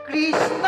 কৃষ্ণ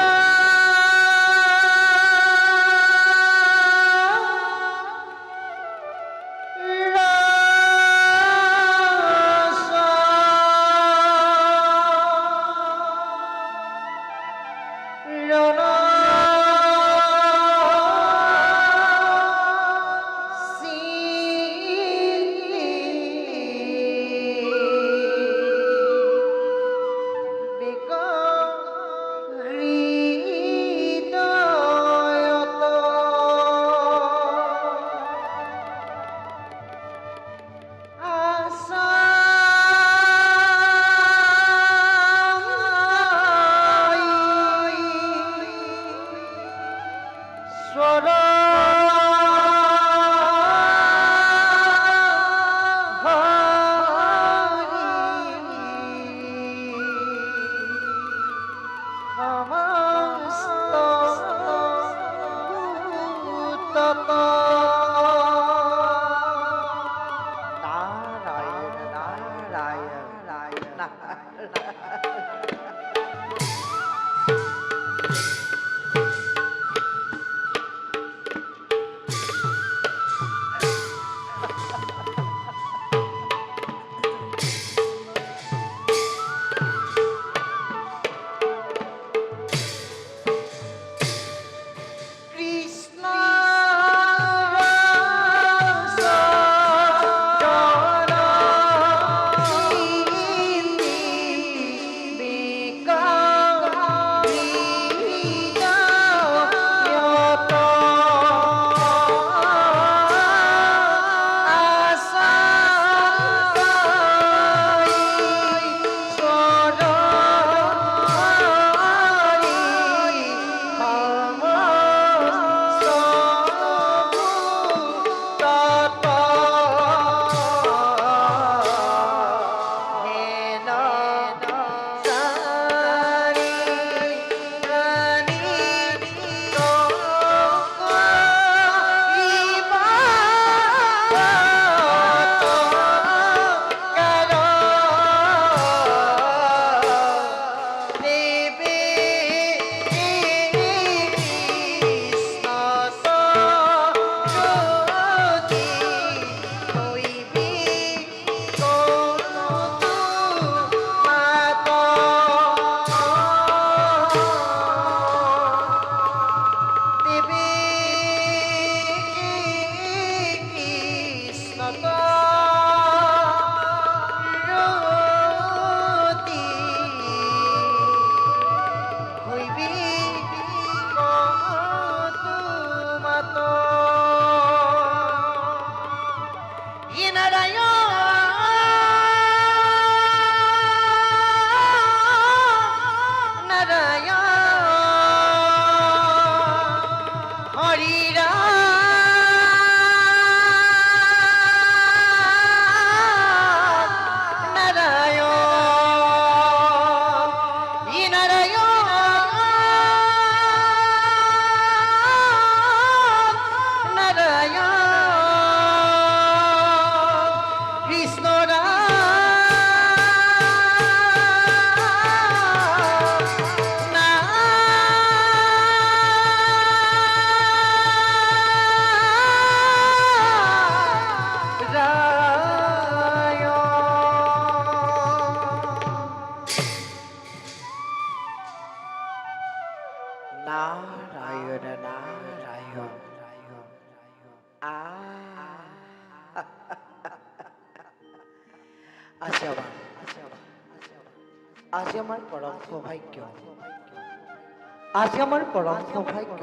আজি আমার পরম সৌভাগ্য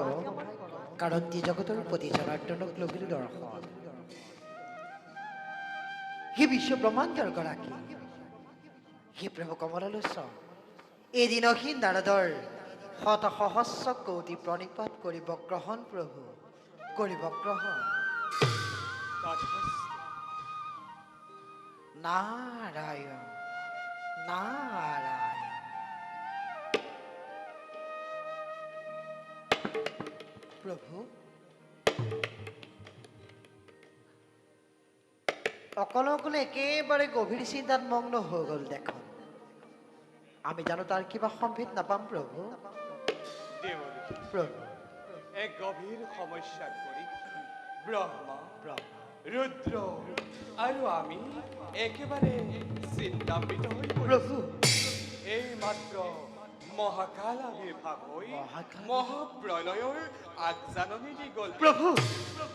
কারণ তি জগতৰ প্ৰতি জনাৰ্দনক লগিলো দৰ্শন হে বিশ্ব ব্ৰহ্মাণ্ডৰ গৰাকী হে প্ৰভু কমলালোচন এদিনহীন নাৰদৰ শত সহস্ৰ কোটি প্ৰণিপাত কৰিব গ্ৰহণ প্ৰভু কৰিব গ্ৰহণ নাৰায়ণ নারায়ণ প্রভু অকলে একেবারে গভীর চিন্তাত মগ্ন হয়ে গেল দেখো আমি জানো তার কিবা সম্ভেদ নাপাম প্রভু প্ৰভু এক গভীৰ সমস্যাত পৰি ব্ৰহ্মা প্ৰভু ৰুদ্ৰ আৰু আমি একেবাৰে চিন্তান্বিত হৈ প্ৰভু পৰিছো। এই মাত্ৰ মহাকাল আবিৰ্ভাৱ হৈ মহাকাল? মহাপ্ৰলয়ৰ আগজাননী দি গ'ল। প্ৰভু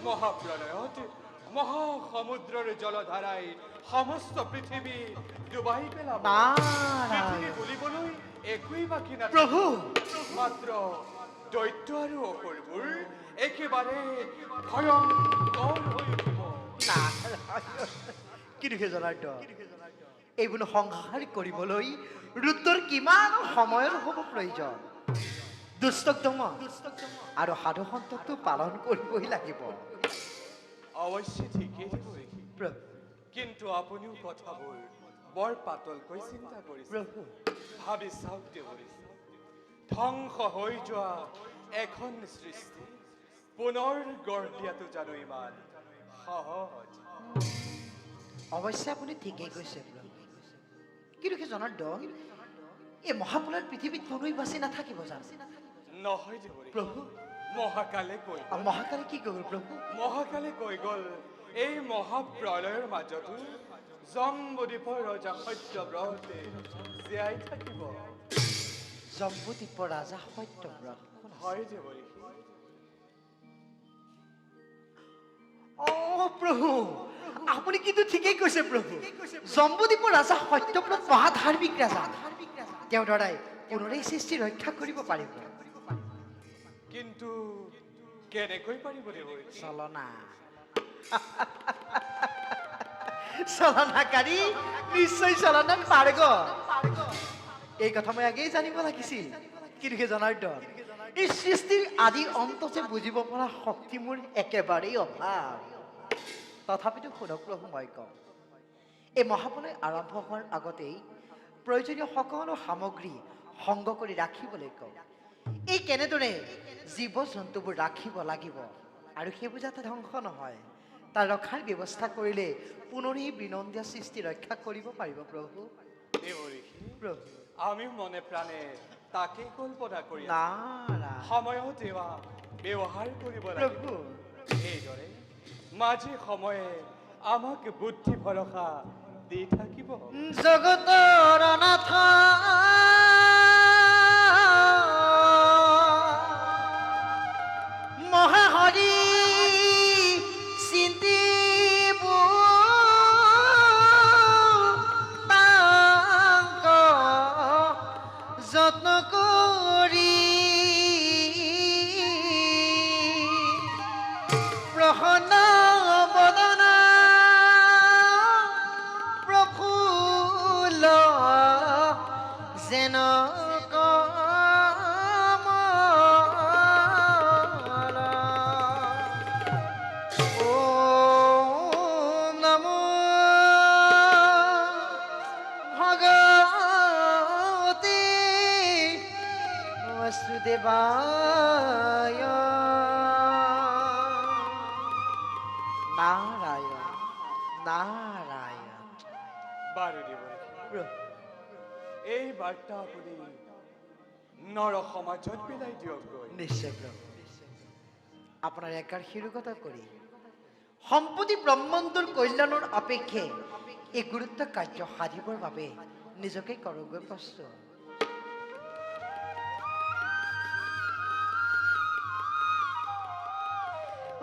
মহাপ্ৰলয়ত মহাসমুদ্ৰৰ জলধাৰাই সমস্ত পৃথিৱী ডুবাই পেলাব। পৃথিৱী নাৰায়ণ বুলিবলৈ একোৱেই বাকী নাথাকিব। প্ৰভু মাত্ৰ দৈত্য আৰু অসুৰবোৰ একেবাৰে ভয়ংকৰ হৈ উঠিব। কিন্তু জনাৰ্দন এইবোৰ সংহাৰ কৰিবলৈ ৰুদ্ৰৰ কিমান সময়ৰ হ'ব প্ৰয়োজন? দুষ্টক দমন আৰু সাধু সন্তকটো পালন কৰিবই লাগিব। অৱশ্যে ঠিকেই দেৱৰী, প্ৰভু কিন্তু আপুনিও কথাবোৰ বৰ পাতলকৈ চিন্তা কৰিছে। প্ৰভু ভাবি চাওক দেৱৰী, ধ্বংস হৈ যোৱা এখন সৃষ্টি পুনৰ গঢ় দিয়াটো জানো ইমান সহজ? অৱশ্যে আপুনি ঠিকেই কৈছে প্ৰভু, কিন্তু সেই জনাৰ্দন এই মহাপ্ৰলয়ত পৃথিৱীত কোনোৱে বাচি নাথাকিব জানো? নহয় দেৱৰী, প্ৰভু মহাকালে কৈ গ'ল, মহাকালে কি কৰিব প্ৰভু? মহাকালে কৈ গ'ল এই মহাপ্ৰলয়ৰ মাজতো জম্বুদ্বীপৰ ৰজা সত্যব্ৰতে জীয়াই থাকিব। জম্বুদ্বীপৰ ৰাজা সত্যব্ৰত? হয় দেৱৰী, প্ৰভু আপুনি কিন্তু ঠিকেই কৈছে প্ৰভু। জম্বুদ্বীপৰ ৰাজা সত্যব্ৰত মহাধাৰ্মিক ৰাজা, তেওঁৰ দ্বাৰাই পুনৰেই সৃষ্টি ৰক্ষা কৰিব পাৰিব। কিন্তু কেনেকৈ পাৰিব দেৱৰী? চলনা চলনাকাৰী নিশ্চয় চলনাত পাৰগ। এই কথা মই আগেই জানিব লাগিছিল, কিন্তু সেই জনাৰ্দন এই সৃষ্টিৰ আদি অন্ত যে বুজিব পৰা শক্তি মোৰ একেবাৰেই অভাৱ। তথাপিতো শুনক প্ৰভু, মই কওঁ এই মহাপ্ৰলয় আৰম্ভ হোৱাৰ আগতেই প্ৰয়োজনীয় সকলো সামগ্ৰী সংগ্ৰহ কৰি ৰাখিবলৈ কওঁ। এই কেনেদৰে জীৱ জন্তুবোৰ ৰাখিব লাগিব আৰু সেইবোৰ যাতে ধ্বংস নহয় তাৰ ৰক্ষাৰ ব্যৱস্থা কৰিলে পুনৰেই বিনন্দীয় সৃষ্টি ৰক্ষা কৰিব পাৰিব প্ৰভু। দেৱৰী, প্ৰভু আমিও মনে প্ৰাণে তাকেই কল্পনা কৰি আছো। নাৰায়ণ সময়ত এয়া ব্যৱহাৰ কৰিব লাগিব। প্ৰভু এইদৰে মাজে সময়ে আমাক বুদ্ধি ভৰসা দি থাকিব। জগতৰ নাথ মহাহৰি চিন্তিব তাক যত্ন কৰি প্ৰসন্ন বদন প্ৰফুল্ল যেন কমল। ওম নমো ভগৱতে বাসুদেৱায়। নাৰায়ণ নাৰায়ণ। বাৰু দেৱৰী, প্ৰভু এই বাৰ্তা আপুনি নৰ সমাজত বিলাই দিয়কগৈ। নিশ্চয় প্ৰভু, আপোনাৰ একাৰ শিৰোগত কৰি সম্পত্তি ব্ৰহ্মাণ্ডৰ কল্যাণৰ অপেক্ষে এই গুৰুত্ব কাৰ্য সাধিবৰ বাবে নিজকে কৰোগৈ প্ৰস্তুত।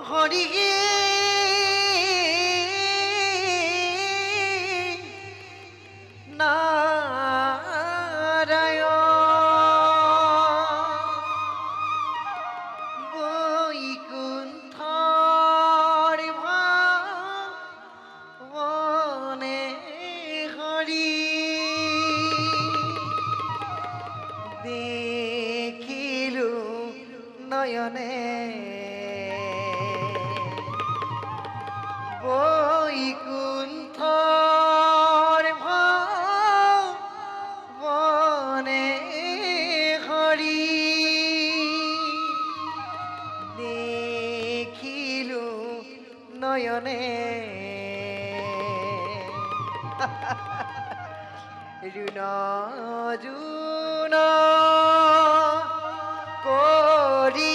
হৰিয়ে নাৰায়ণ বৈকুণ্ঠৰ ভাৱনে হৰি দেখিলো নয়নে বৈকুণ্ঠৰ ভাৱনে হৰি দেখিলো নয়নে ঋণ জুন কৰি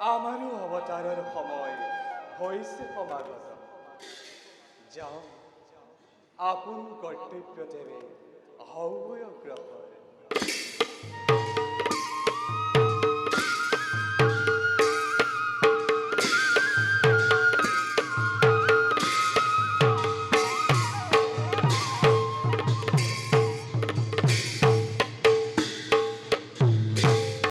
আমাৰো অৱতাৰৰ সময় হৈছে সমাগত। যাওঁ, আপোন কৰ্তব্যতেৰে হওঁ অগ্ৰসৰ।